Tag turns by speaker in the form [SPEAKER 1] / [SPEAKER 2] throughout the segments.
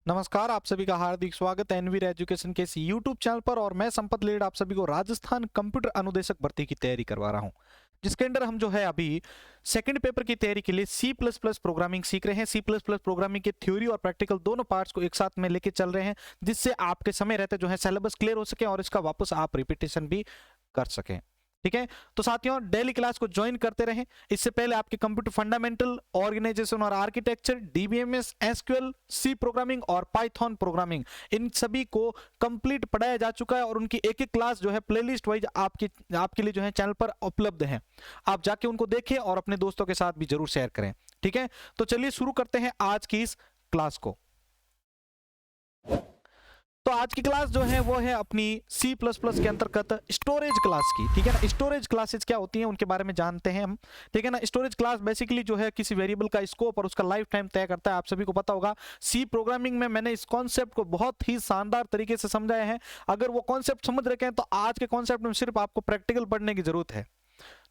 [SPEAKER 1] नमस्कार, आप सभी का हार्दिक स्वागत है एनवीर एजुकेशन के इस यूट्यूब चैनल पर। और मैं संपत लीड आप सभी को राजस्थान कंप्यूटर अनुदेशक भर्ती की तैयारी करवा रहा हूं, जिसके अंदर हम जो है अभी सेकंड पेपर की तैयारी के लिए सी प्लस प्लस प्रोग्रामिंग सीख रहे हैं। सी प्लस प्लस प्रोग्रामिंग के थ्योरी और प्रैक्टिकल दोनों पार्ट्स को एक साथ में लेके चल रहे हैं, जिससे आपके समय रहते जो है सिलेबस क्लियर हो सके और इसका वापस आप रिपीटेशन भी कर सकें। ठीक है, तो साथियों डेली क्लास को ज्वाइन करते रहें। इससे पहले आपके कंप्यूटर फंडामेंटल, ऑर्गेनाइजेशन और architecture, DBMS, SQL, C programming और पाइथन प्रोग्रामिंग, इन सभी को कंप्लीट पढ़ाया जा चुका है और उनकी एक एक क्लास जो है प्लेलिस्ट वाइज आपके लिए जो है चैनल पर उपलब्ध है। आप जाके उनको देखें और अपने दोस्तों के साथ भी जरूर शेयर करें। ठीक है, तो चलिए शुरू करते हैं आज की इस क्लास को। तो आज की क्लास जो है वो है अपनी C++ के अंतर्गत स्टोरेज क्लास की। ठीक है ना, स्टोरेज क्लासेस क्या होती हैं उनके बारे में जानते हैं हम। ठीक है ना, स्टोरेज क्लास बेसिकली जो है किसी वेरिएबल का स्कोप और उसका लाइफ टाइम तय करता है। आप सभी को पता होगा, सी प्रोग्रामिंग में मैंने इस कॉन्सेप्ट को बहुत ही शानदार तरीके से समझाया है। अगर वो कॉन्सेप्ट समझ रखे हैं तो आज के कॉन्सेप्ट में सिर्फ आपको प्रैक्टिकल पढ़ने की जरूरत है।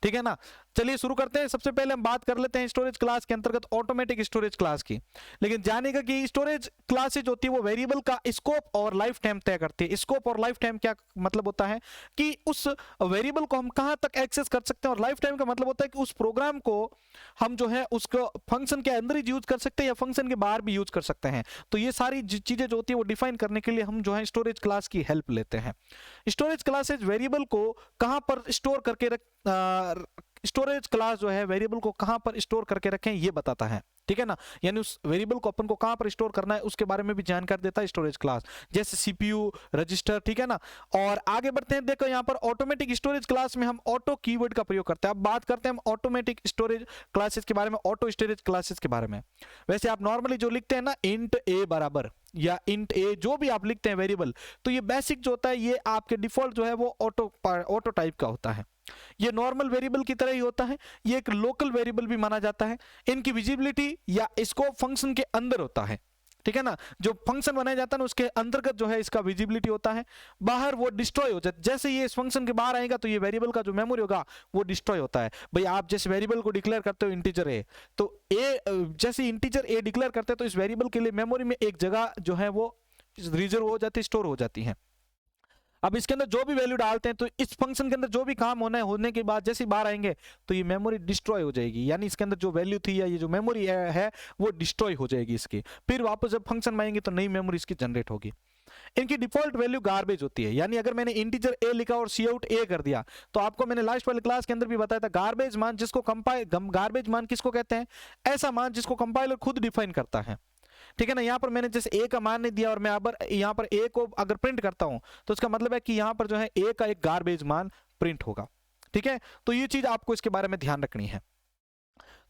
[SPEAKER 1] ठीक है ना, चलिए शुरू करते हैं। सबसे पहले हम बात कर लेते हैं स्टोरेज क्लास के अंतर्गत ऑटोमेटिक स्टोरेज क्लास की। लेकिन जानेगा कि स्टोरेज क्लासेज होती है वो वेरिएबल का स्कोप और लाइफ टाइम तय करती है। स्कोप और लाइफ टाइम क्या मतलब होता है कि उस वेरिएबल को हम कहां तक एक्सेस कर सकते हैं, और लाइफ टाइम का मतलब होता है कि उस प्रोग्राम को हम जो है उसको फंक्शन के अंदर ही यूज कर सकते हैं या फंक्शन के बाहर भी यूज कर सकते हैं। तो ये सारी चीजें जो होती है वो डिफाइन करने के लिए हम जो है स्टोरेज क्लास की हेल्प लेते हैं। स्टोरेज क्लासेज वेरिएबल को कहां पर स्टोर करके स्टोरेज क्लास जो है वेरिएबल को कहां पर स्टोर करके रखें ये बताता है। ठीक है ना, यानी उस वेरिएबल को अपन को कहां पर स्टोर करना है उसके बारे में भी जानकारी देता है स्टोरेज क्लास, जैसे सीपीयू, रजिस्टर। ठीक है ना, और आगे बढ़ते हैं। देखो यहाँ पर ऑटोमेटिक स्टोरेज क्लास में हम ऑटो कीवर्ड का प्रयोग करते हैं। अब बात करते हैं हम ऑटोमेटिक स्टोरेज क्लासेस के बारे में, ऑटो स्टोरेज क्लासेस के बारे में। वैसे आप नॉर्मली जो लिखते हैं ना इंट ए बराबर या इंट ए, जो भी आप लिखते हैं वेरिएबल, तो ये बेसिक जो होता है ये आपके डिफॉल्ट जो है वो ऑटो टाइप का होता है। ये नॉर्मल वेरिएबल की तरह ही होता है। ये एक लोकल वेरिएबल भी माना जाता है। इनकी विजिबिलिटी या स्कोप फंक्शन के अंदर होता है। ठीक है ना, जो फंक्शन बनाया जाता है ना उसके अंतर्गत जो है इसका विजिबिलिटी होता है। बाहर वो डिस्ट्रॉय हो जाता है। जैसे ये इस फंक्शन के बाहर आएगा तो ये वेरिएबल का जो मेमोरी होगा वो डिस्ट्रॉय होता है। भाई आप जैसे वेरिएबल को डिक्लेयर करते हो इंटीजर ए, तो ए जैसे इंटीजर ए डिक्लेयर करते हैं तो इस वेरिएबल के लिए मेमोरी में एक जगह जो है वो रिजर्व हो जाती है, स्टोर हो जाती है। अब इसके अंदर जो भी वैल्यू डालते हैं तो इस फंक्शन के अंदर जो भी काम होना है होने के बाद जैसे बाहर आएंगे तो ये मेमोरी डिस्ट्रॉय हो जाएगी, यानी इसके अंदर जो वैल्यू थी या ये जो मेमोरी है वो डिस्ट्रॉय हो जाएगी इसकी। फिर वापस जब फंक्शन में आएंगे तो नई मेमोरी इसकी जनरेट होगी। इनकी डिफॉल्ट वैल्यू गार्बेज होती है, यानी अगर मैंने इंटीजर ए लिखा और सी आउट ए कर दिया तो आपको मैंने लास्ट वाले क्लास के अंदर भी बताया था गार्बेज मान जिसको कंपाइल, गार्बेज मान किसको कहते हैं, ऐसा मान जिसको कंपाइलर खुद डिफाइन करता है। ठीक है ना, यहां पर मैंने जैसे ए का मान नहीं दिया और मैं अब यहां पर ए को अगर प्रिंट करता हूं तो इसका मतलब है कि यहां पर जो है ए का एक गार्बेज मान प्रिंट होगा। ठीक है, तो ये चीज आपको इसके बारे में ध्यान रखनी है।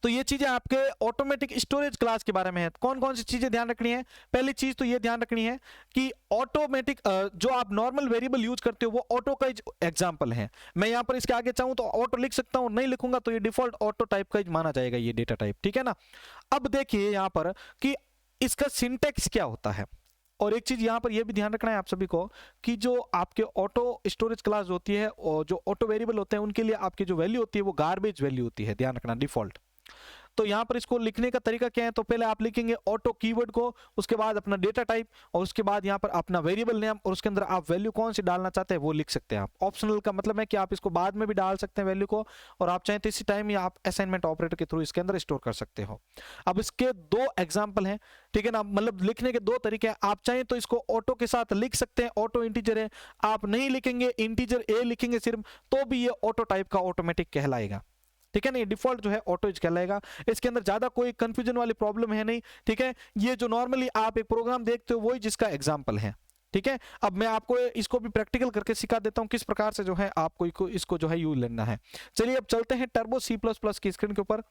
[SPEAKER 1] तो ये चीजें आपके ऑटोमेटिक स्टोरेज क्लास के बारे में है। कौन कौन सी चीजें ध्यान रखनी है? पहली चीज तो ये ध्यान रखनी है कि ऑटोमेटिक जो आप नॉर्मल वेरिएबल यूज करते हो वो ऑटो का एग्जांपल है। मैं यहां पर इसके आगे चाहूं तो ऑटो लिख सकता हूं, नहीं लिखूंगा तो ये डिफॉल्ट ऑटो टाइप का माना जाएगा ये डेटा टाइप। ठीक है ना, अब देखिए यहां पर कि इसका सिंटेक्स क्या होता है। और एक चीज यहां पर यह भी ध्यान रखना है आप सभी को कि जो आपके ऑटो स्टोरेज क्लास होती है और जो ऑटो वेरिएबल होते हैं उनके लिए आपकी जो वैल्यू होती है वो गार्बेज वैल्यू होती है, ध्यान रखना, डिफॉल्ट। तो यहां पर इसको लिखने का तरीका क्या है, तो पहले आप लिखेंगे ऑटो कीवर्ड को, उसके बाद अपना डेटा टाइप और उसके बाद यहां पर अपना वेरिएबल नेम और उसके अंदर आप वैल्यू कौन सी डालना चाहते हैं वो लिख सकते हैं आप। ऑप्शनल का मतलब है कि आप इसको बाद में भी डाल सकते हैं वैल्यू को, और आप चाहें तो इसी टाइम या आप असाइनमेंट ऑपरेटर के थ्रू इसके अंदर स्टोर कर सकते हो। अब इसके दो एग्जाम्पल हैं। ठीक है ना, मतलब लिखने के दो तरीके हैं। आप चाहें तो इसको ऑटो के साथ लिख सकते हैं, ऑटो इंटीजर है। आप नहीं लिखेंगे, इंटीजर ए लिखेंगे सिर्फ, तो भी ये ऑटो टाइप का ऑटोमेटिक कहलाएगा। ठीक है ना, ये डिफॉल्ट जो है ऑटो कहलाएगा। इसके अंदर ज्यादा कोई कंफ्यूजन वाली प्रॉब्लम है नहीं। ठीक है, ये जो नॉर्मली आप एक प्रोग्राम देखते हो वही जिसका एग्जांपल है। ठीक है, अब मैं आपको इसको भी प्रैक्टिकल करके सिखा देता हूं किस प्रकार से जो है आपको इसको जो है यूज लेना है। चलिए अब चलते हैं टर्बो सी प्लस प्लस की स्क्रीन के ऊपर।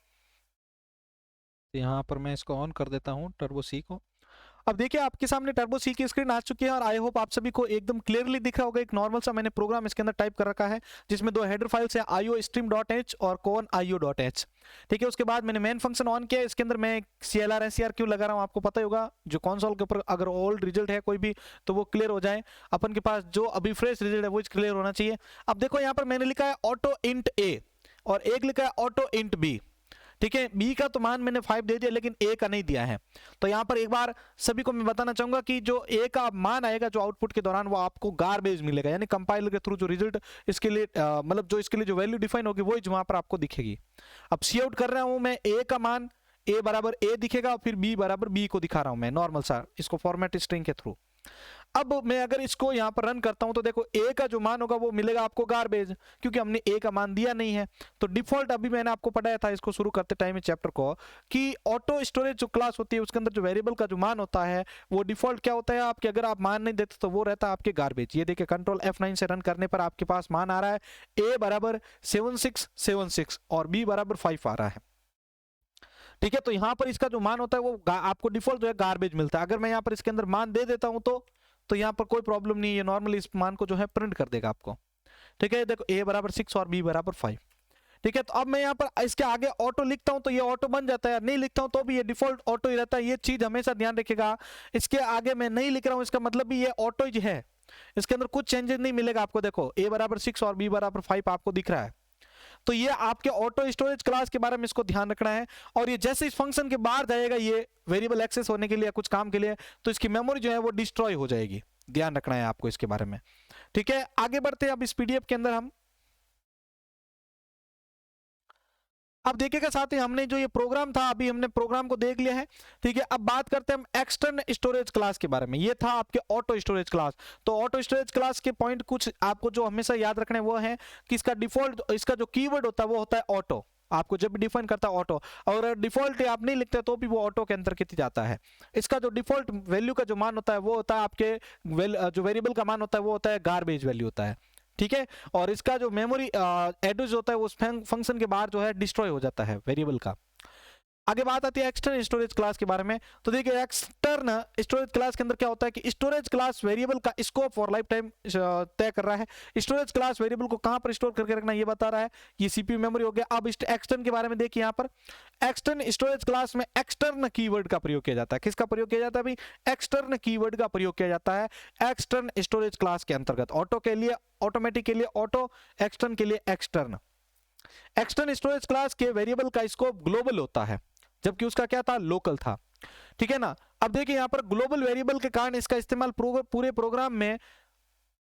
[SPEAKER 1] यहां पर मैं इसको ऑन कर देता हूं टर्बो सी को। अब देखिए आपके सामने टर्बो सी की स्क्रीन आ चुकी है और आई होप आप सभी को एकदम क्लियरली दिख रहा होगा। एक नॉर्मल सा मैंने प्रोग्राम इसके अंदर टाइप कर रखा है जिसमें दो हेडर फाइल्स है, iostream.h और con.io.h। ठीक है, उसके बाद मैंने मेन फंक्शन ऑन किया। इसके अंदर मैं CLR SCR क्यों लगा रहा हूँ आपको पता ही होगा, जो कंसोल के ऊपर अगर ओल्ड रिजल्ट है कोई भी तो वो क्लियर हो जाए, अपन के पास जो अभी फ्रेश रिजल्ट है वो क्लियर होना चाहिए। अब देखो यहाँ पर मैंने लिखा है ऑटो इंट ए और एक लिखा है ऑटो इंट बी। ठीक है। बी का तो मान मैंने 5 दे दिया लेकिन ए का नहीं दिया है। तो यहाँ पर एक बार सभी को मैं बताना चाहूंगा कि जो ए का मान आएगा जो आउटपुट के दौरान, वो आपको गारबेज मिलेगा, यानी कंपाइलर के थ्रू जो रिजल्ट इसके लिए मतलब जो इसके लिए जो वैल्यू डिफाइन होगी वही वहां पर आपको दिखेगी। अब सी आउट कर रहा हूं मैं, ए का मान ए बराबर ए दिखेगा और फिर बी बराबर बी को दिखा रहा हूं मैं नॉर्मल सा इसको फॉर्मेट स्ट्रिंग के थ्रू। अब मैं अगर इसको यहाँ पर रन करता हूं तो देखो ए का जो मान होगा वो मिलेगा आपको गारबेज, क्योंकि हमने ए का मान दिया नहीं है। तो डिफॉल्ट अभी मैंने आपको पढ़ाया था इसको शुरू करते टाइम इस चैप्टर को, कि ऑटो स्टोरेज जो क्लास होती है उसके अंदर जो वेरिएबल का जो मान होता है वो डिफॉल्ट क्या होता है आपके, अगर आप मान नहीं देते तो वो रहता है आपके गारबेज। ये देखिए कंट्रोल F9 से रन करने पर आपके पास मान आ रहा है ए बराबर 7676 और बी बराबर 5 आ रहा है। ठीक है, तो यहाँ पर इसका जो मान होता है वो आपको डिफॉल्ट जो है गारबेज मिलता है। अगर मैं यहाँ पर इसके अंदर मान दे देता हूं तो यहाँ पर कोई प्रॉब्लम नहीं है, नॉर्मली इस मान को जो है प्रिंट कर देगा आपको। ठीक है, देखो a बराबर 6 और b बराबर 5। ठीक है, तो अब मैं यहाँ पर इसके आगे ऑटो लिखता हूं तो ये ऑटो बन जाता है, नहीं लिखता हूं तो भी ये डिफॉल्ट ऑटो ही रहता है। ये चीज हमेशा ध्यान रखिएगा, इसके आगे मैं नहीं लिख रहा हूं इसका मतलब भी ये ऑटो ही है, इसके अंदर कुछ चेंजेस नहीं मिलेगा आपको। देखो a बराबर 6 और b बराबर 5 आपको दिख रहा है, तो ये आपके ऑटो स्टोरेज क्लास के बारे में इसको ध्यान रखना है। और ये जैसे इस फंक्शन के बाहर जाएगा ये वेरिएबल एक्सेस होने के लिए कुछ काम के लिए, तो इसकी मेमोरी जो है वो डिस्ट्रॉय हो जाएगी, ध्यान रखना है आपको इसके बारे में। ठीक है, आगे बढ़ते हैं। अब इस पीडीएफ के अंदर हम अब देखिएगा साथ ही हमने जो ये प्रोग्राम था अभी हमने प्रोग्राम को देख लिया है। ठीक है, अब बात करते हैं हम एक्सटर्नल स्टोरेज क्लास के बारे में। ये था आपके ऑटो स्टोरेज क्लास। तो ऑटो स्टोरेज क्लास के पॉइंट कुछ आपको जो हमेशा याद रखने वो है कि इसका डिफॉल्ट, इसका जो कीवर्ड होता है वो होता है ऑटो। आपको जब भी डिफाइन करता है ऑटो, और डिफॉल्ट आप नहीं लिखते तो भी वो ऑटो के अंतर्गत जाता है। इसका जो डिफॉल्ट वैल्यू का जो मान होता है वो होता है आपके जो वेरिएबल का मान होता है वो होता है गारबेज वैल्यू होता है। ठीक है, और इसका जो मेमोरी एड्रेस होता है उस फंक्शन के बाहर जो है डिस्ट्रॉय हो जाता है वेरिएबल का। आगे बात आती है एक्सटर्नल स्टोरेज क्लास के बारे में। तो देखिए एक्सटर्नल स्टोरेज क्लास के अंदर क्या होता है कि स्टोरेज क्लास वेरिएबल का स्कोप और लाइफ टाइम तय कर रहा है। स्टोरेज क्लास वेरिएबल को कहां पर स्टोर करके रखना ये बता रहा है, ये सीपीयू मेमोरी हो गया। अब एक्सटर्न के बारे में देखिए, यहाँ पर एक्सटर्नल स्टोरेज क्लास में एक्सटर्न कीवर्ड का प्रयोग किया जाता है। किसका प्रयोग किया जाता है भाई? एक्सटर्न कीवर्ड का प्रयोग किया जाता है एक्सटर्न स्टोरेज क्लास के अंतर्गत। ऑटो के लिए ऑटोमेटिक के लिए ऑटो, एक्सटर्न के लिए एक्सटर्न। एक्सटर्नल स्टोरेज क्लास के वेरिएबल का स्कोप ग्लोबल होता है, जबकि उसका क्या था? लोकल था। ठीक है ना। अब देखिए यहाँ पर ग्लोबल वेरिएबल के कारण इसका इस्तेमाल पूरे प्रोग्राम में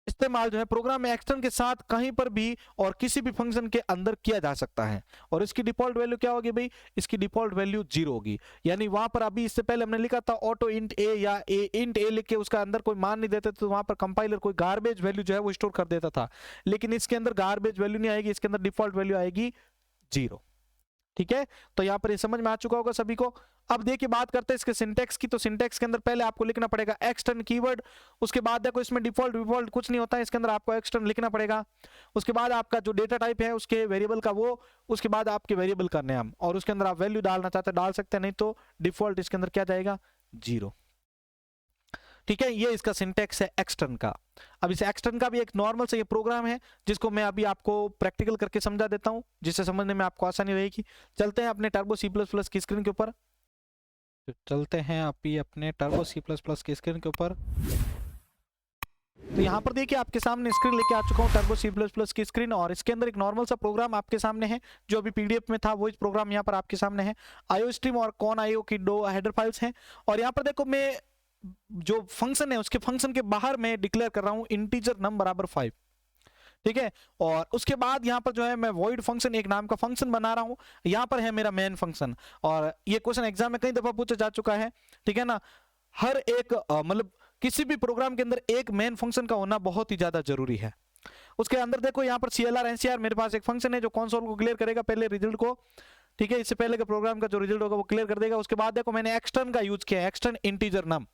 [SPEAKER 1] इस्तेमाल जो है प्रोग्राम में एक्सटर्न के साथ कहीं पर भी और किसी भी फंक्शन के अंदर किया जा सकता है। और इसकी डिफॉल्ट वैल्यू क्या होगी भाई? इसकी डिफॉल्ट वैल्यू 0 होगी। यानी वहां पर अभी इससे पहले हमने लिखा था ऑटो इंट ए या इंट ए लिख के उसका अंदर कोई मान नहीं देते तो वहां पर कंपाइलर कोई गार्बेज वैल्यू जो है वो स्टोर कर देता था, लेकिन इसके अंदर गार्बेज वैल्यू नहीं आएगी, इसके अंदर डिफॉल्ट वैल्यू आएगी 0। ठीक है, तो यहां पर ये समझ में आ चुका होगा सभी को। अब देखिए बात करते हैं इसके सिंटैक्स की। तो सिंटैक्स के अंदर पहले आपको लिखना पड़ेगा एक्सटर्न कीवर्ड, उसके बाद देखो इसमें डिफॉल्ट कुछ नहीं होता है, इसके अंदर आपको एक्सटर्न लिखना पड़ेगा। उसके बाद आपका जो डेटा टाइप है उसके वेरिएबल का वो, उसके बाद आपके वेरिएबल का नाम, और उसके अंदर आप वैल्यू डालना चाहते हैं डाल सकते हैं, नहीं तो डिफॉल्ट इसके अंदर क्या जाएगा? 0। ठीक है, ये इसका सिंटैक्स है एक्सटर्न का। अब इस एक्सटर्न का भी एक नॉर्मल से ये प्रोग्राम है जिसको मैं अभी आपको प्रैक्टिकल करके समझा देता हूं, जिससे समझने में आपको आसानी रहेगी। चलते हैं अपने टर्बो C++ की स्क्रीन के ऊपर। चलते हैं अभी अपने टर्बो C++ की स्क्रीन के ऊपर। तो यहाँ पर देखिए आपके सामने स्क्रीन लेके आ चुका हूँ टर्बो C++ की स्क्रीन, और इसके अंदर एक नॉर्मल सा प्रोग्राम आपके सामने है जो अभी पीडीएफ में था, वो इस प्रोग्राम यहाँ पर आपके सामने है। IOStream और CON.io की 2 हेडर फाइल्स हैं, और यहाँ पर देखो मैं जो फंक्शन है उसके फंक्शन के बाहर मैं डिक्लेयर कर रहा हूं इंटीजर नम बराबर 5। ठीक है, और उसके बाद यहाँ पर जो है मैं void फंक्शन एक नाम का फंक्शन बना रहा हूं। यहाँ पर है मेरा मेन फंक्शन, और ये क्वेश्चन एग्जाम में कई दफा पूछा जा चुका है। ठीक है ना, हर एक मतलब किसी भी प्रोग्राम के अंदर एक मेन फंक्शन का होना बहुत ही ज्यादा जरूरी है। उसके अंदर देखो यहाँ पर CLR NCR मेरे पास एक फंक्शन है जो कंसोल को क्लियर करेगा पहले रिजल्ट को। ठीक है, इससे पहले के प्रोग्राम का जो रिजल्ट होगा वो क्लियर कर देगा। उसके बाद देखो मैंने एक्सटर्न का यूज किया है, एक्सटर्न इंटीजर नम।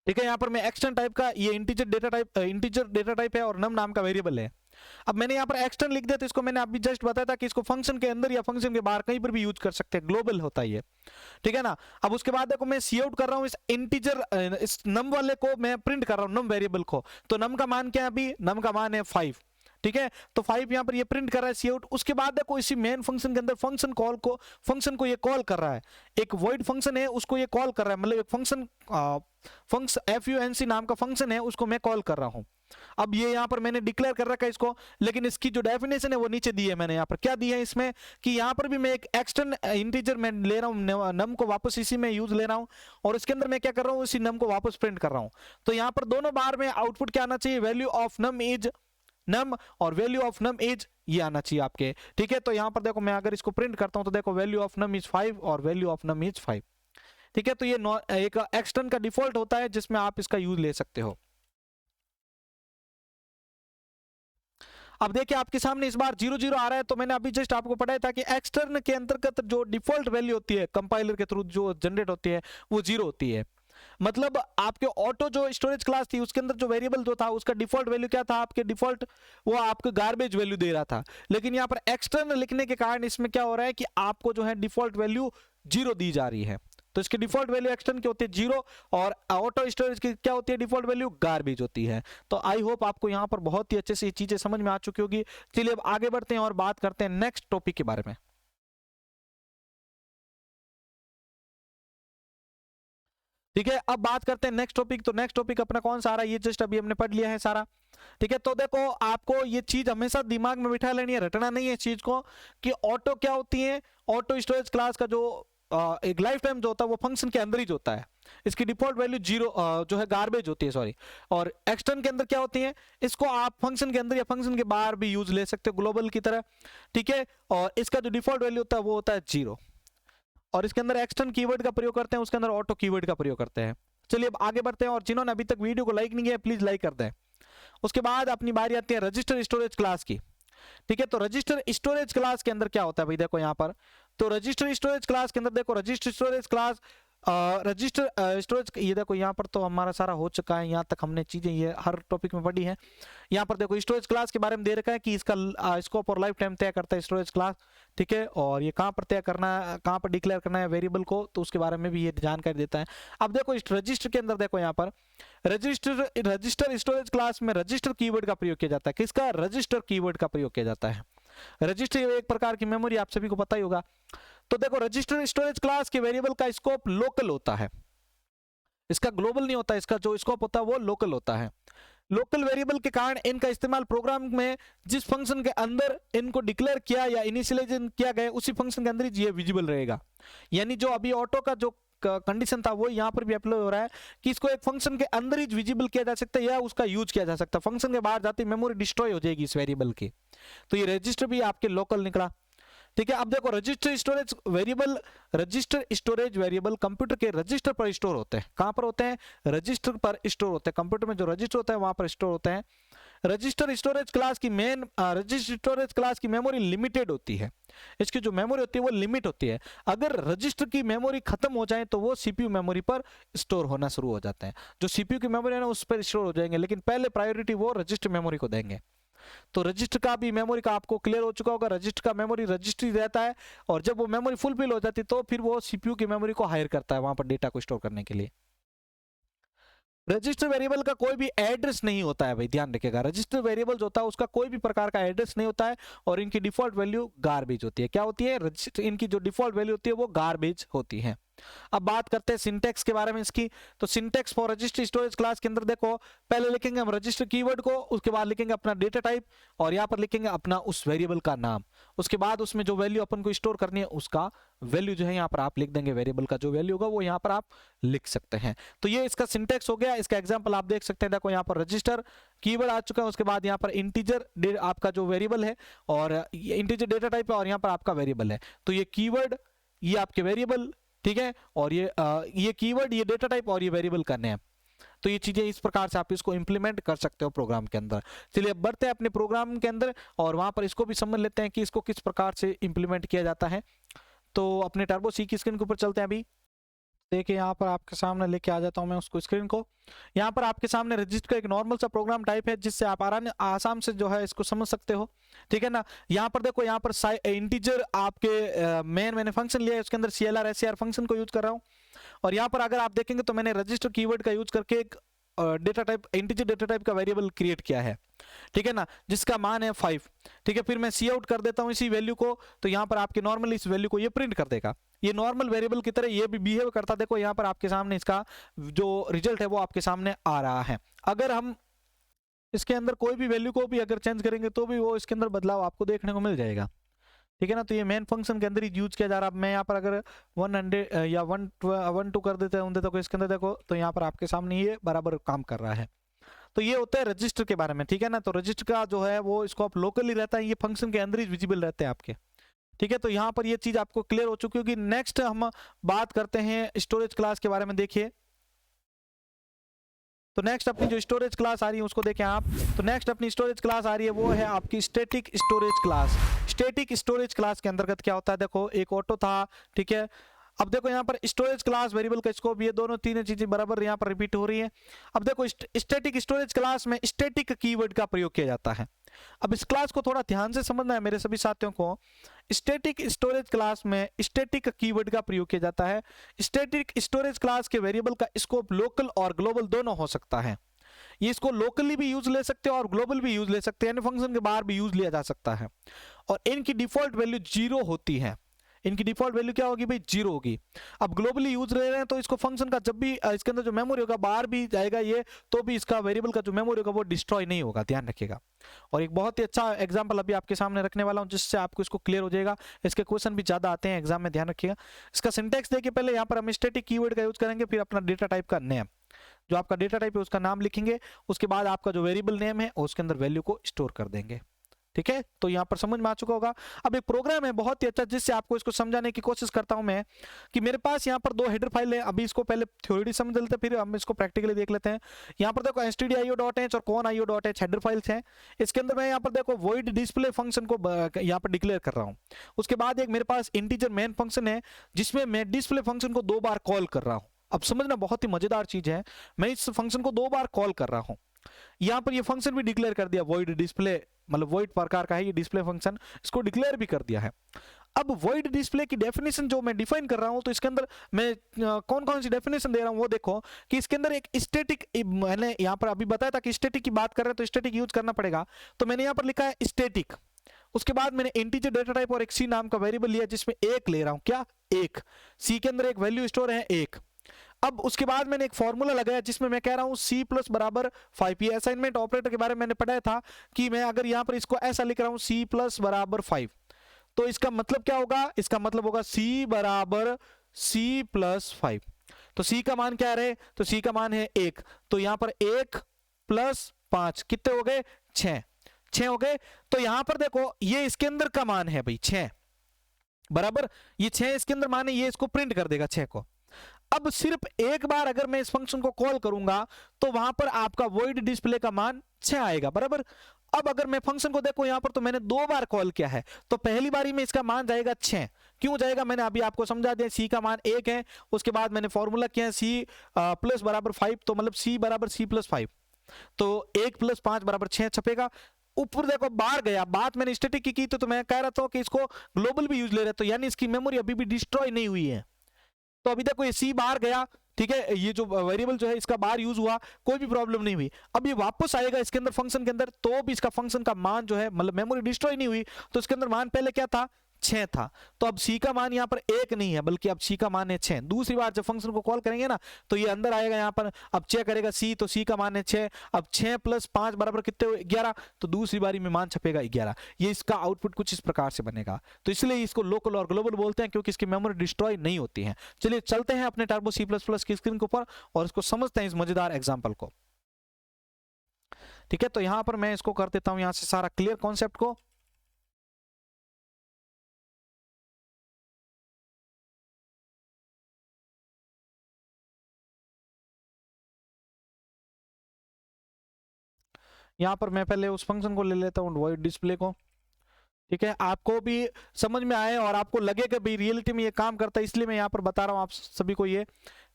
[SPEAKER 1] ठीक है, यहाँ पर मैं एक्सटर्न टाइप का, ये इंटीजर डेटा टाइप है और नम नाम का वेरिएबल है। अब मैंने यहाँ पर एक्सटर्न लिख दिया, तो इसको मैंने अभी जस्ट बताया था कि इसको फंक्शन के अंदर या फंक्शन के बाहर कहीं पर भी यूज कर सकते हैं, ग्लोबल होता है ये। ठीक है ना। अब उसके बाद देखो मैं सी आउट कर रहा हूँ इस इंटीजर, इस नम वाले को मैं प्रिंट कर रहा हूँ, नम वेरिएबल को। तो नम का मान क्या है? अभी नम का मान है 5। ठीक है, तो 5 यहाँ पर ये प्रिंट कर रहा है सी आउट। उसके बाद देखो इसी मेन फंक्शन के अंदर फंक्शन को ये कॉल कर रहा है, एक void फंक्शन है उसको ये कॉल कर रहा है, मतलब एक फंक्शन func नाम का फंक्शन है उसको मैं कॉल कर रहा हूं। अब ये यहाँ पर मैंने डिक्लेयर कर रखा है इसको, लेकिन इसकी जो डेफिनेशन है वो नीचे दी है मैंने। यहाँ पर क्या दी है इसमें कि यहाँ पर भी मैं एक एक्सटर्नल इंटीजर मैं ले रहा हूँ, नम को वापस इसी में यूज ले रहा हूँ, और इसके अंदर मैं क्या कर रहा हूँ, इसी नम को वापस प्रिंट कर रहा हूँ। तो यहाँ पर दोनों बार में आउटपुट क्या आना चाहिए, वैल्यू ऑफ नम इज नम और वैल्यू ऑफ नम इज ये आना चाहिए आपके। ठीक है, तो यहाँ पर देखो मैं अगर इसको प्रिंट करता हूँ तो देखो वैल्यू ऑफ नम इज 5 और वैल्यू ऑफ नम इज 5। ठीक है, तो ये एक एक्सटर्न का डिफॉल्ट होता है जिसमें आप इसका यूज ले सकते हो। अब देखिए आपके सामने इस बार 0 0 आ रहा है, तो मैंने अभी जस्ट आपको पढ़ाया था कि एक्सटर्न के अंतर्गत जो डिफॉल्ट वैल्यू होती है कंपाइलर के थ्रू जो जनरेट होती है वो 0 होती है। मतलब आपके ऑटो जो स्टोरेज क्लास थी उसके अंदर जो वेरिएबल जो था उसका डिफॉल्ट वैल्यू क्या था, आपके डिफॉल्ट वो आपको गार्बेज वैल्यू दे रहा था। लेकिन यहाँ पर एक्सटर्न लिखने के कारण इसमें क्या हो रहा है कि आपको जो है डिफॉल्ट वैल्यू 0 दी जा रही है। तो इसकी डिफॉल्ट वैल्यू एक्सटर्न की होती है 0 और ऑटो स्टोरेज की क्या होती है डिफॉल्ट वैल्यू गार्बेज होती है। तो आई होप आपको यहाँ पर बहुत ही अच्छे से ये चीजें समझ में आ चुकी होगी। चलिए अब आगे बढ़ते हैं और बात करते हैं नेक्स्ट टॉपिक के बारे में। ठीक है, अब बात करते हैं नेक्स्ट टॉपिक। तो नेक्स्ट टॉपिक अपना कौन सा आ रहा है, ये जस्ट अभी हमने पढ़ लिया है सारा। ठीक है, तो देखो आपको ये चीज हमेशा दिमाग में बिठा लेनी है, रटना नहीं है इस चीज को कि ऑटो क्या होती है। ऑटो स्टोरेज क्लास का जो एक लाइफ टाइम जो होता है वो फंक्शन के अंदर ही जो होता है, इसकी डिफॉल्ट वैल्यू 0 जो है गार्बेज होती है, सॉरी। और एक्सटर्न के अंदर क्या होती है, इसको आप फंक्शन के अंदर या फंक्शन के बाहर भी यूज ले सकते हो ग्लोबल की तरह। ठीक है, और इसका जो डिफॉल्ट वैल्यू होता है वो होता है 0। और इसके अंदर एक्सटर्न कीवर्ड का प्रयोग करते हैं, उसके अंदर ऑटो कीवर्ड का प्रयोग करते हैं। चलिए अब आगे बढ़ते हैं, और जिन्होंने अभी तक वीडियो को लाइक नहीं किया प्लीज लाइक कर दें। उसके बाद अपनी बारी आती है रजिस्टर स्टोरेज क्लास की। ठीक है, तो रजिस्टर स्टोरेज क्लास के अंदर क्या होता है भाई, देखो यहाँ पर। तो रजिस्टर स्टोरेज क्लास के अंदर देखो register storage class register storage, ये देखो यहाँ पर तो हमारा सारा हो चुका है, यहाँ तक हमने चीजें ये हर टॉपिक में पढ़ी है। यहाँ पर देखो स्टोरेज क्लास के बारे में दे रखा है कि इसका स्कोप और लाइफ टाइम तय करता है स्टोरेज क्लास। ठीक है, और ये कहाँ पर तय करना है, कहाँ पर डिक्लेयर करना है वेरिएबल को, तो उसके बारे में भी ये जानकारी देता है। अब देखो इस रजिस्टर के अंदर देखो यहाँ पर रजिस्टर स्टोरेज क्लास में रजिस्टर कीवर्ड का प्रयोग किया जाता है। किसका, रजिस्टर कीवर्ड का प्रयोग किया जाता है। रजिस्टर एक प्रकार की मेमोरी, आप सभी को पता ही होगा। तो देखो रजिस्टर स्टोरेज क्लास के वेरिएबल का स्कोप लोकल होता है, इसका ग्लोबल नहीं होता, इसका जो स्कोप होता है वो लोकल होता है। लोकल वेरिएबल के कारण इनका इस्तेमाल प्रोग्राम में जिस फंक्शन के अंदर इनको डिक्लेयर किया या इनिशियलाइज किया गया उसी फंक्शन के अंदर ही ये विजिबल रहेगा। यानी जो अभी ऑटो का जो कंडीशन था वो यहाँ पर भी अप्लाई हो रहा है कि इसको एक फंक्शन के अंदर ही विजिबल किया जा सकता है या उसका यूज किया जा सकता है, फंक्शन के बाहर जाते मेमोरी डिस्ट्रॉय हो जाएगी इस वेरिएबल की। तो ये रजिस्टर भी आपके लोकल निकला। ठीक है, अब देखो रजिस्टर स्टोरेज वेरिएबल कंप्यूटर के रजिस्टर पर स्टोर होते हैं। कहां पर होते हैं, रजिस्टर पर स्टोर होते हैं। कंप्यूटर में जो रजिस्टर होता है वहां पर स्टोर होते हैं। रजिस्टर स्टोरेज क्लास की रजिस्टर स्टोरेज क्लास की मेमोरी लिमिटेड होती है, इसकी जो मेमोरी होती है वो लिमिट होती है। अगर रजिस्टर की मेमोरी खत्म हो जाए तो वो सीपीयू मेमोरी पर स्टोर होना शुरू हो जाते हैं। जो सीपीयू की मेमोरी है ना उस पर स्टोर हो जाएंगे, लेकिन पहले प्रायोरिटी वो रजिस्टर मेमोरी को देंगे। तो रजिस्टर का भी मेमोरी का आपको क्लियर हो चुका होगा, रजिस्टर का मेमोरी रजिस्टर ही रहता है, और जब वो मेमोरी फुलफिल हो जाती है तो फिर वो सीपीयू की मेमोरी को हायर करता है वहां पर डेटा को स्टोर करने के लिए। रजिस्टर वेरिएबल का कोई भी एड्रेस नहीं होता है भाई, ध्यान रखिएगा। रजिस्टर वेरिएबल होता है उसका कोई भी प्रकार का एड्रेस नहीं होता है, और इनकी डिफॉल्ट वैल्यू गार्बेज होती है। क्या होती है, रजिस्टर इनकी जो डिफॉल्ट वैल्यू होती है वो गार्बेज होती है। अब बात करते हैं सिंटेक्स के बारे में इसकी। तो syntax for register storage class के अंदर देखो पहले लिखेंगे हम रजिस्टर कीवर्ड को, उसके बाद लिखेंगे अपना डेटा टाइप, और यहाँ पर लिखेंगे अपना उस वेरिएबल का नाम। उसके बाद उसमें जो वैल्यू अपन को स्टोर करनी है उसका वैल्यू जो है यहाँ पर आप लिख देंगे, वेरिएबल का जो वैल्यू होगा वो यहाँ पर आप लिख सकते हैं। तो ये इसका सिंटेक्स हो गया। इसका एग्जांपल आप देख सकते हैं, देखो यहाँ पर रजिस्टर कीवर्ड आ चुका है, उसके बाद यहाँ पर इंटीजर आपका जो वेरिएबल है, और इंटीजर डेटा टाइप है, और यहाँ पर आपका वेरिएबल है। तो ये कीवर्ड ये आपके वेरिएबल, ठीक है, और ये कीवर्ड ये डेटा टाइप और ये वेरिएबल का नेम। तो ये चीजें इस प्रकार से आप इसको इंप्लीमेंट कर सकते हो प्रोग्राम के अंदर। चलिए अब बढ़ते हैं अपने प्रोग्राम के अंदर और वहां पर इसको भी समझ लेते हैं कि इसको किस प्रकार से इंप्लीमेंट किया जाता है। तो अपने टर्बो सी की स्क्रीन के ऊपर चलते हैं। अभी देखिए यहाँ पर आपके सामने लेके आ जाता हूँ मैं उसको स्क्रीन को। यहाँ पर आपके सामने रजिस्टर का एक नॉर्मल सा प्रोग्राम टाइप है जिससे आप आसाम से जो है इसको समझ सकते हो, ठीक है ना। यहाँ पर देखो यहाँ पर इंटीजर आपके मैंने फंक्शन लिया है, उसके अंदर CLR SCR फंक्शन को यूज कर रहा हूँ। और यहाँ पर अगर आप देखेंगे तो मैंने रजिस्टर कीवर्ड का यूज करके एक data type integer data type का वेरिएबल क्रिएट किया है, ठीक है ना, जिसका मान है 5, ठीक है। फिर मैं सी आउट कर देता हूं इसी वैल्यू को, तो यहाँ पर आपके नॉर्मल इस वैल्यू को ये प्रिंट कर देगा। ये नॉर्मल वेरिएबल की तरह ये भी बिहेव करता, देखो यहाँ पर आपके सामने इसका जो रिजल्ट है वो आपके सामने आ रहा है। अगर हम इसके अंदर कोई भी वैल्यू को भी अगर चेंज करेंगे तो भी वो इसके अंदर बदलाव आपको देखने को मिल जाएगा, ठीक है ना। तो ये मेन फंक्शन के अंदर ही यूज किया जा रहा है। अब मैं यहाँ पर अगर 100 या 1 2 कर देते हैं तो इसके अंदर देखो, तो यहाँ पर आपके सामने ये बराबर काम कर रहा है। तो ये होता है रजिस्टर के बारे में, ठीक है ना। तो रजिस्टर का जो है वो स्कोप लोकली रहता है, ये फंक्शन के अंदर ही विजिबल रहते हैं आपके, ठीक है। तो यहाँ पर ये चीज आपको क्लियर हो चुकी होगी। नेक्स्ट हम बात करते हैं स्टोरेज क्लास के बारे में। देखिए, तो नेक्स्ट अपनी जो स्टोरेज क्लास आ रही है उसको देखें आप। तो नेक्स्ट अपनी स्टोरेज क्लास आ रही है वो है आपकी static storage class. Static storage class के अंतर्गत क्या होता है, देखो एक ऑटो था, ठीक है। अब देखो यहाँ पर स्टोरेज क्लास, वेरिएबल का स्कोप, ये दोनों तीनों चीजें बराबर यहाँ पर रिपीट हो रही है। अब देखो स्टैटिक स्टोरेज क्लास में स्टैटिक कीवर्ड का प्रयोग किया जाता है। अब इस क्लास को थोड़ा ध्यान से समझना है मेरे सभी साथियों को। स्टैटिक स्टोरेज क्लास में स्टैटिक कीवर्ड का प्रयोग किया जाता है। स्टैटिक स्टोरेज क्लास के वेरिएबल का स्कोप लोकल और ग्लोबल दोनों हो सकता है। ये इसको लोकली भी यूज ले सकते हैं और ग्लोबल भी यूज ले सकते हैं, यानी फंक्शन के बाहर भी यूज लिया जा सकता है। और इनकी डिफॉल्ट वैल्यू 0 होती है। इनकी डिफॉल्ट वैल्यू क्या होगी भाई, 0 होगी। अब ग्लोबली यूज ले रहे हैं तो इसको फंक्शन का जब भी इसके अंदर जो मेमोरी होगा बाहर भी जाएगा ये, तो भी इसका वेरिएबल का जो मेमोरी होगा वो डिस्ट्रॉय नहीं होगा, ध्यान रखिएगा। और एक बहुत ही अच्छा एग्जांपल अभी आपके सामने रखने वाला हूं जिससे आपको इसको क्लियर हो जाएगा। इसके क्वेश्चन भी ज्यादा आते हैं एग्जाम में, ध्यान रखिएगा। इसका सिंटेक्स देखिए, पहले यहाँ पर हम स्टैटिक कीवर्ड का यूज करेंगे, फिर अपना डेटा टाइप का नेम, जो आपका डेटा टाइप है उसका नाम लिखेंगे, उसके बाद आपका जो वेरिएबल नेम है उसके अंदर वैल्यू को स्टोर कर देंगे, ठीक है। तो यहाँ पर समझ में आ चुका होगा। अब एक प्रोग्राम है बहुत ही अच्छा जिससे आपको इसको समझाने की कोशिश करता हूं मैं, कि मेरे पास यहाँ पर 2 हेडर फाइल है। अभी इसको पहले थ्योरी समझ लेते हैं, फिर हम इसको प्रैक्टिकली देख लेते हैं। यहाँ पर देखो stdio.h और conio.h हेडर फाइल्स हैं। इसके अंदर मैं यहाँ पर देखो void डिस्प्ले फंक्शन को यहाँ पर डिक्लेयर कर रहा हूँ। उसके बाद एक मेरे पास इंटीजर मेन फंक्शन है जिसमें मैं डिस्प्ले फंक्शन को 2 बार कॉल कर रहा हूँ। अब समझना, बहुत ही मजेदार चीज है, मैं इस फंक्शन को 2 बार कॉल कर रहा हूँ। यहाँ पर ये फंक्शन भी डिक्लेयर कर दिया, void डिस्प्ले, मतलब void प्रकार का है ये डिस्प्ले फंक्शन, इसको डिक्लेयर भी कर दिया है। अब void डिस्प्ले की डेफिनेशन जो मैं डिफाइन कर रहा हूं, तो इसके अंदर मैं कौन कौन सी डेफिनेशन दे रहा हूं वो देखो, कि इसके अंदर एक स्टैटिक, मैंने यहाँ पर अभी बताया था कि स्टैटिक की बात कर रहे हैं तो स्टैटिक यूज करना पड़ेगा। तो मैंने यहाँ पर लिखा है स्टैटिक, उसके बाद मैंने इंटीजर डेटा टाइप और एक सी नाम का वेरिएबल लिया जिसमें 1 ले रहा हूं, क्या 1, सी के अंदर एक वैल्यू स्टोर है 1। अब उसके बाद मैंने एक फॉर्मूला लगाया जिसमें मैं कह रहा हूं c प्लस बराबर 5। ये असाइनमेंट ऑपरेटर के बारे में मैंने पढ़ाया था कि मैं अगर यहां पर इसको ऐसा लिख रहा हूं c प्लस बराबर 5, तो इसका मतलब क्या होगा, इसका मतलब होगा c बराबर c प्लस 5। तो c का मान क्या रहे, तो c का मान है 1, तो यहां पर 1 प्लस 5 कितने हो गए, 6 हो गए। तो यहां पर देखो ये इसके अंदर का मान है भाई 6 बराबर, ये 6 इसके अंदर मान है, ये इसको प्रिंट कर देगा 6 को। अब सिर्फ एक बार अगर मैं इस फंक्शन को कॉल करूंगा तो वहां पर आपका void डिस्प्ले का मान 6 आएगा, बराबर। अब अगर मैं फंक्शन को देखो यहां पर, तो मैंने 2 बार कॉल किया है, तो पहली बारी में इसका मान जाएगा 6। क्यों जाएगा, मैंने अभी आपको समझा दिया, c का मान 1 है। उसके बाद मैंने फॉर्मूला किया है c प्लस बराबर 5, तो मतलब c बराबर c प्लस 5, तो 1 प्लस 5 बराबर 6 छपेगा। ऊपर देखो बाहर गया, बात मैंने स्टैटिक की तो मैं कह रहा था कि इसको ग्लोबल भी यूज ले रहे, तो यानी इसकी मेमोरी अभी भी डिस्ट्रॉय नहीं हुई है। तो अभी तक ये सी बाहर गया, ठीक है, ये जो वेरिएबल जो है इसका बाहर यूज हुआ, कोई भी प्रॉब्लम नहीं हुई। अब ये वापस आएगा इसके अंदर फंक्शन के अंदर, तो भी इसका फंक्शन का मान जो है, मतलब मेमोरी डिस्ट्रॉय नहीं हुई, तो इसके अंदर मान पहले क्या था, 6 था। तो अब c का मान यहाँ पर 1 नहीं है, बल्कि अब c का मान है 6। दूसरी बार जब फंक्शन को कॉल करेंगे ना, तो ये अंदर आएगा यहाँ पर, अब चेक करेगा c, तो c का मान है 6। अब 6 प्लस 5 बराबर कितने हुए, 11, तो दूसरी बारी में मान छपेगा 11। ये इसका आउटपुट कुछ इस प्रकार से बनेगा। तो इसलिए इसको लोकल और ग्लोबल बोलते हैं, क्योंकि इसकी मेमोरी डिस्ट्रॉय नहीं होती है। चलिए चलते हैं अपने टर्बो C++ की स्क्रीन के ऊपर और इसको समझते हैं इस मजेदार एग्जाम्पल को, ठीक है। तो यहां पर मैं इसको कर देता हूं यहां से सारा क्लियर कॉन्सेप्ट को। यहां पर मैं पहले उस फंक्शन को ले लेता हूं void डिस्प्ले को, ठीक है। आपको भी समझ में आए और आपको लगे कि भाई रियलिटी में ये काम करता है, इसलिए मैं यहाँ पर बता रहा हूँ आप सभी को ये,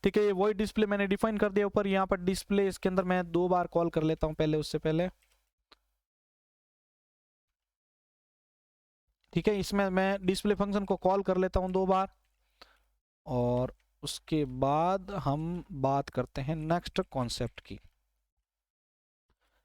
[SPEAKER 1] ठीक है। ये void डिस्प्ले मैंने डिफाइन कर दिया ऊपर, यहाँ पर डिस्प्ले इसके अंदर मैं 2 बार कॉल कर लेता हूँ पहले, उससे पहले, ठीक है। इसमें मैं डिस्प्ले फंक्शन को कॉल कर लेता हूँ 2 बार, और उसके बाद हम बात करते हैं नेक्स्ट कॉन्सेप्ट की,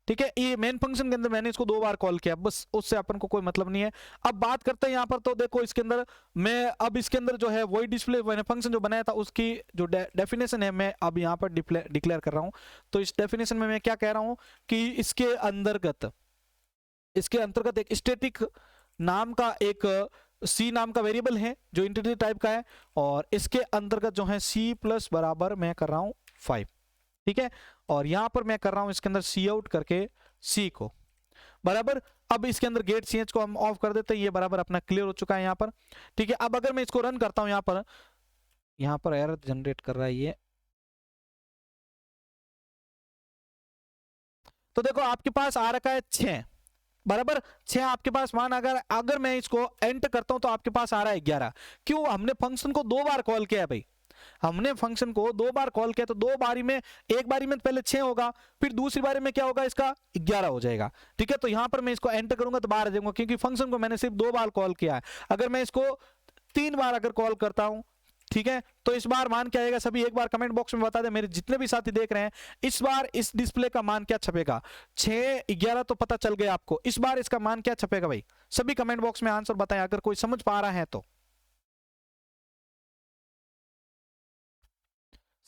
[SPEAKER 1] ठीक है, ये मेन फंक्शन के अंदर मैंने इसको 2 बार कॉल किया, बस उससे अपन को कोई मतलब नहीं है। अब बात करते हैं यहाँ पर, तो देखो इसके अंदर मैं अब इसके अंदर जो है वही डिस्प्ले मैंने फंक्शन जो बनाया था उसकी जो डेफिनेशन है मैं अब यहाँ पर डिक्लेयर कर रहा हूँ। तो इस डेफिनेशन में मैं क्या कह रहा हूँ कि इसके अंतर्गत एक स्टैटिक नाम का एक सी नाम का वेरिएबल है जो इंटीजर टाइप का है, और इसके अंतर्गत जो है सी प्लस बराबर मैं कर रहा हूँ 5, ठीक है। और यहां पर मैं कर रहा हूं इसके अंदर सी आउट करके सी को बराबर। अब इसके अंदर गेट सी एच को हम ऑफ कर देते हैं, ये बराबर अपना क्लियर हो चुका है यहाँ पर, ठीक है। अब अगर मैं इसको रन करता हूं यहाँ पर एरर जनरेट कर रहा है ये, तो देखो आपके पास आ रखा है 6 बराबर, 6 आपके पास मान। अगर मैं इसको एंटर करता हूं तो आपके पास आ रहा है 11। क्यों? हमने फंक्शन को 2 बार कॉल किया है भाई, हमने फंक्शन को 2 बार कॉल किया, तो 2 बारी में, एक बारी में पहले 6 होगा, फिर दूसरी बारी में क्या होगा इसका 11 हो जाएगा, ठीक है। तो यहां पर मैं इसको एंटर करूंगा तो बाहर आ जाऊंगा, क्योंकि फंक्शन को मैंने सिर्फ 2 बार कॉल किया है। अगर मैं इसको 3 बार अगर कॉल करता हूं, ठीक है, तो इस बार मान क्या आएगा, सभी एक बार कमेंट बॉक्स में बता दें, मेरे जितने भी साथी देख रहे हैं, इस बार इस डिस्प्ले का मान क्या छपेगा। 6 11 तो पता चल गया आपको, इस बार इसका मान क्या छपेगा भाई, सभी कमेंट बॉक्स में आंसर बताएं अगर कोई समझ पा रहा है तो।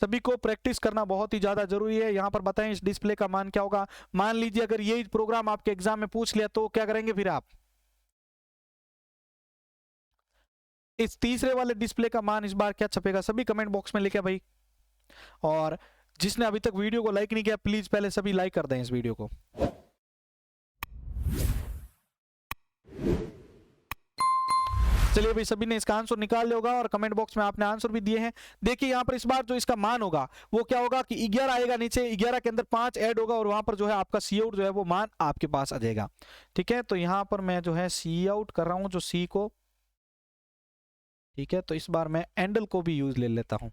[SPEAKER 1] सभी को प्रैक्टिस करना बहुत ही ज्यादा जरूरी है। यहां पर बताएं इस डिस्प्ले का मान क्या होगा। मान लीजिए अगर यही प्रोग्राम आपके एग्जाम में पूछ लिया तो क्या करेंगे फिर आप, इस तीसरे वाले डिस्प्ले का मान इस बार क्या छपेगा, सभी कमेंट बॉक्स में लिखे भाई। और जिसने अभी तक वीडियो को लाइक नहीं किया प्लीज पहले सभी लाइक कर दें इस वीडियो को। चलिए भाई, सभी ने इसका आंसर निकाल लिया होगा और कमेंट बॉक्स में आपने आंसर भी दिए हैं। देखिए यहाँ पर इस बार जो इसका मान होगा वो क्या होगा कि 11 आएगा, नीचे 11 के अंदर 5 ऐड होगा और वहां पर जो है आपका सी आउट जो है वो मान आपके पास आ जाएगा, ठीक है। तो यहाँ पर मैं जो है सी आउट कर रहा हूँ जो सी को, ठीक है। तो इस बार मैं एंडल को भी यूज ले लेता हूं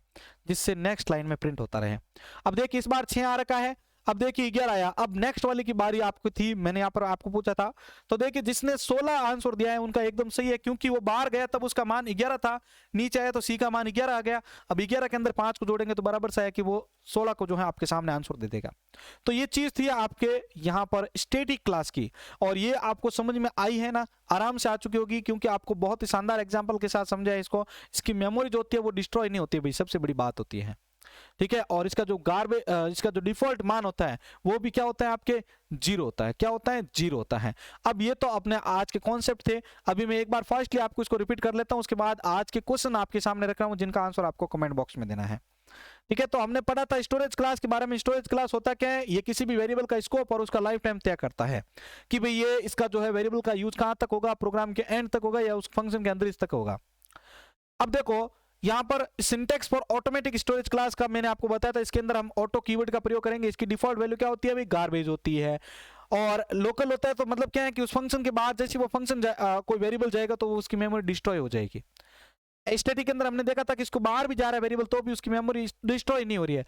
[SPEAKER 1] जिससे नेक्स्ट लाइन में प्रिंट होता रहे। अब देखिए इस बार 6 आ रखा है, अब देखिए 11 आया। अब नेक्स्ट वाले की बारी आपको थी, मैंने यहाँ पर आपको पूछा था, तो देखिए जिसने 16 आंसर दिया है उनका एकदम सही है, क्योंकि वो बाहर गया तब उसका मान 11 था, नीचे आया तो सी का मान 11 आ गया। अब 11 के अंदर 5 को जोड़ेंगे तो बराबर से है कि वो 16 को जो है आपके सामने आंसर दे देगा। तो ये चीज थी आपके यहाँ पर स्टैटिक क्लास की, और ये आपको समझ में आई है ना, आराम से आ चुकी होगी, क्योंकि आपको बहुत ही शानदार एग्जाम्पल के साथ समझा है इसको। इसकी मेमोरी जो होती है वो डिस्ट्रॉय नहीं होती है भाई, सबसे बड़ी बात होती है, ठीक है। और इसका जो इसका जो डिफॉल्ट मान होता है वो भी क्या होता है आपके 0 होता है। क्या होता है? 0 होता है। अब ये तो अपने आज के कॉन्सेप्ट थे, अभी मैं एक बार फास्टली आपको इसको रिपीट कर लेता हूं, उसके बाद आज के क्वेश्चन आपके सामने रख रहा हूं जिनका आंसर आपको कमेंट बॉक्स में देना है, ठीक है। तो हमने पढ़ा था स्टोरेज क्लास के बारे में। स्टोरेज क्लास होता क्या है, ये किसी भी वेरिएबल का स्कोप और उसका लाइफ टाइम तय करता है कि भाई ये इसका जो है वेरिएबल का यूज कहां तक होगा, प्रोग्राम के एंड तक होगा या उस फंक्शन के अंदर तक होगा। अब देखो यहां पर syntax for automatic storage class का मैंने आपको बताया था, इसके अंदर हम ऑटो कीवर्ड का प्रयोग करेंगे। इसकी डिफॉल्ट वैल्यू क्या होती है भाई, गार्बेज होती है। और लोकल होता है तो मतलब क्या है कि उस फंक्शन के बाद जैसे वो फंक्शन कोई वेरिएबल जाएगा तो उसकी मेमोरी डिस्ट्रॉय हो जाएगी। स्टैटिक के अंदर हमने देखा था कि इसको बाहर भी जा रहा है वेरिएबल तो भी उसकी मेमोरी डिस्ट्रॉय नहीं हो रही है।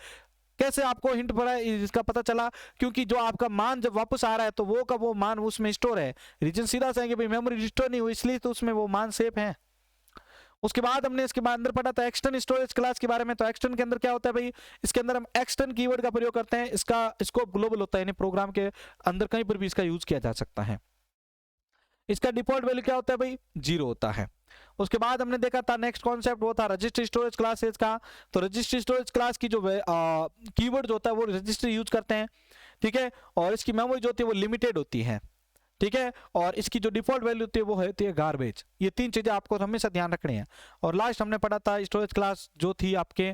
[SPEAKER 1] कैसे आपको हिंट पड़ा है इसका पता चला, क्योंकि जो आपका मान जब वापस आ रहा है तो वो का वो मान उसमें स्टोर है। रीजन सीधा सा है कि भाई मेमोरी डिस्ट्रॉय नहीं हुई इसलिए तो उसमें वो मान सेफ है। उसके बाद हमने इसके अंदर पढ़ा था एक्सटर्न स्टोरेज क्लास के बारे में। तो एक्सटर्न के अंदर क्या होता है भाई, इसके अंदर हम एक्सटर्न कीवर्ड का प्रयोग करते हैं। इसका स्कोप ग्लोबल होता है, यानी प्रोग्राम के अंदर कहीं पर भी इसका यूज किया जा सकता है। इसका डिफॉल्ट वैल्यू क्या होता है भाई, 0 होता है। उसके बाद हमने देखा था नेक्स्ट कॉन्सेप्ट वो था रजिस्टर स्टोरेज क्लासेस का। तो रजिस्टर स्टोरेज क्लास की जो कीवर्ड होता है वो रजिस्टर यूज करते हैं, ठीक है। और इसकी मेमोरी जो होती है वो लिमिटेड होती है, ठीक है। और इसकी जो डिफॉल्ट वैल्यू होती है वो होती है गार्बेज। ये 3 चीजें आपको हमेशा ध्यान रखनी है। और लास्ट हमने पढ़ा था स्टोरेज क्लास जो थी आपके,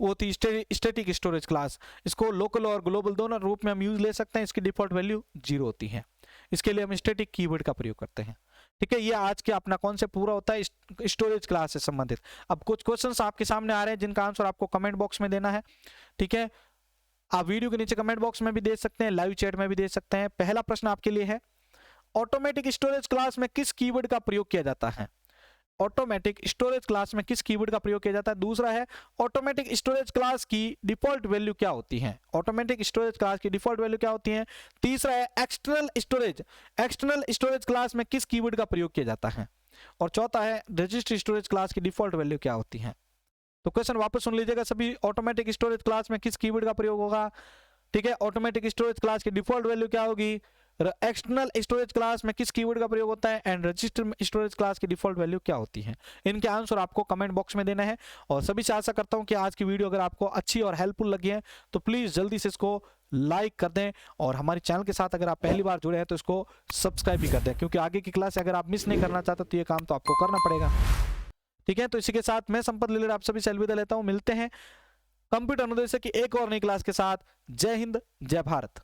[SPEAKER 1] वो थी स्टैटिक स्टोरेज क्लास। इसको लोकल और ग्लोबल दोनों रूप में हम यूज ले सकते हैं। इसकी डिफॉल्ट वैल्यू 0 होती है, इसके लिए हम स्टैटिक कीवर्ड का प्रयोग करते हैं, ठीक है। ये आज के अपना कॉन्सेप्ट पूरा होता है स्टोरेज क्लास से संबंधित। अब कुछ क्वेश्चंस आपके सामने आ रहे हैं जिनका आंसर आपको कमेंट बॉक्स में देना है, ठीक है। आप वीडियो के नीचे कमेंट बॉक्स में भी दे सकते हैं, लाइव चैट में भी दे सकते हैं। पहला प्रश्न आपके लिए है, ऑटोमेटिक स्टोरेज क्लास में किस कीवर्ड का प्रयोग किया जाता है। ऑटोमेटिक स्टोरेज क्लास में किस कीवर्ड का प्रयोग किया जाता है। दूसरा है, ऑटोमेटिक स्टोरेज क्लास की डिफॉल्ट वैल्यू क्या होती है। ऑटोमेटिक स्टोरेज क्लास की डिफॉल्ट वैल्यू क्या होती है। तीसरा है, एक्सटर्नल स्टोरेज क्लास में किस कीवर्ड का प्रयोग किया जाता है। और चौथा है, रजिस्टर स्टोरेज क्लास की डिफॉल्ट वैल्यू क्या होती है। तो क्वेश्चन वापस सुन लीजिएगा सभी, ऑटोमेटिक स्टोरेज क्लास में किस कीवर्ड का प्रयोग होगा, ठीक है। ऑटोमेटिक स्टोरेज क्लास की डिफॉल्ट वैल्यू क्या होगी, एक्सटर्नल स्टोरेज क्लास में किस कीवर्ड का प्रयोग होता है, एंड रजिस्टर स्टोरेज क्लास की डिफॉल्ट वैल्यू क्या होती है। इनके आंसर आपको कमेंट बॉक्स में देना है। और सभी से आशा करता हूं कि आज की वीडियो अगर आपको अच्छी और हेल्पफुल लगी है तो प्लीज जल्दी से इसको लाइक कर दें, और हमारे चैनल के साथ अगर आप पहली बार जुड़े हैं तो इसको सब्सक्राइब भी कर दें, क्योंकि आगे की क्लास अगर आप मिस नहीं करना चाहते तो ये काम तो आपको करना पड़ेगा। ठीक है, तो इसी के साथ मैं संपत लीलर आप सभी से अलविदा लेता हूं। मिलते हैं कंप्यूटर अनुदेश की एक और नई क्लास के साथ। जय हिंद, जय भारत।